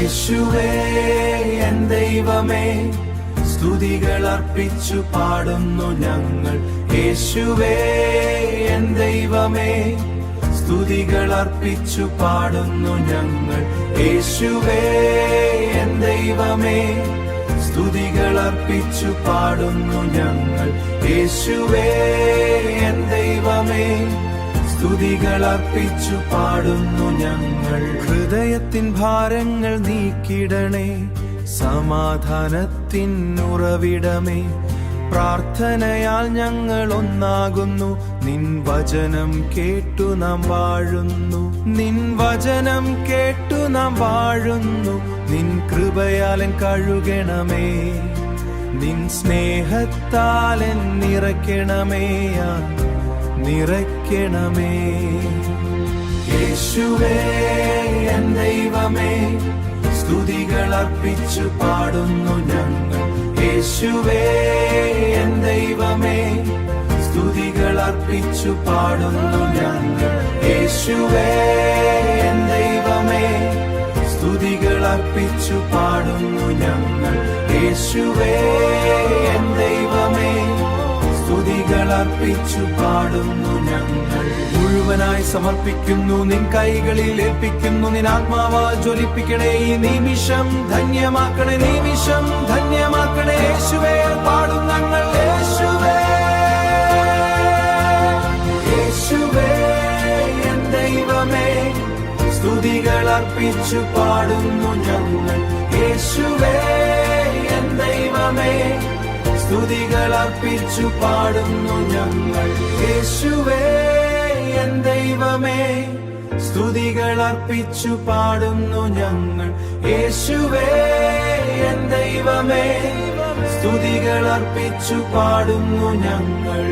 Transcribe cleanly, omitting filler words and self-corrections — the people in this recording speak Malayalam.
യേശുവേ എൻ ദൈവമേ, സ്തുതികൾ അർപ്പിച്ചു പാടുന്നു ഞങ്ങൾ. യേശുവേ എൻ ദൈവമേ, സ്തുതികൾ അർപ്പിച്ചു പാടുന്നു ഞങ്ങൾ. യേശുവേ എൻ ദൈവമേ, സ്തുതികൾ അർപ്പിച്ചു പാടുന്നു ഞങ്ങൾ. യേശുവേ എൻ ദൈവമേ, സ്തുതികൾ അർപ്പിച്ചു പാടുന്നു ഞങ്ങൾ. ഹൃദയത്തിൻ ഭാരങ്ങൾ നീക്കിടണേ, സമാധാനത്തിൻ ഉറവിടമേ. പ്രാർത്ഥനയാൽ ഞങ്ങൾ ഒന്നാകുന്നു, നിൻ വചനം കേട്ടു നാം വാഴുന്നു. നിൻ വചനം കേട്ടു നാം വാഴുന്നു. നിൻ കൃപയാലൻ കഴുകണമേ, നിൻ സ്നേഹത്താലൻ നിറയ്ക്കണമേ, നിറയ്ക്കണമേ. യേശുവേ എൻ ദൈവമേ, സ്തുതികൾ അർപ്പിച്ചു പാടുന്നു ഞങ്ങൾ. യേശുവേ എൻ ദൈവമേ, സ്തുതികൾ അർപ്പിച്ചു പാടുന്നു ഞങ്ങൾ. യേശുവേ എൻ ദൈവമേ, സ്തുതികൾ അർപ്പിച്ചു പാടുന്നു ഞങ്ങൾ. യേശുവേ എൻ ദൈവമേ, സ്തുതികൾ അർപ്പിച്ചു പാടുന്നു ഞങ്ങൾ. മുഴുവനായി സമർപ്പിക്കുന്നു, നിൻ കൈകളിൽ ഏൽപ്പിക്കുന്നു. നിൻ ആത്മാവാൽ ജ്വലിപ്പിക്കണേ ഈ നിമിഷം, ധന്യമാക്കണേ നിമിഷം, ധന്യമാക്കണേ. യേശുവേ പാടും ഞങ്ങൾ. യേശുവേ യേശുവേ എൻ ദൈവമേ, സ്തുതികൾ അർപ്പിച്ചു പാടുന്നു ഞങ്ങൾ. യേശുവേ എൻ ദൈവമേ, സ്തുതികൾ അർപ്പിച്ചു പാടുന്നു ഞങ്ങൾ. യേശുവേ എൻ ദൈവമേ, സ്തുതികൾ അർപ്പിച്ചു പാടുന്നു ഞങ്ങൾ. യേശുവേ എൻ ദൈവമേ, സ്തുതികൾ അർപ്പിച്ചു പാടുന്നു ഞങ്ങൾ.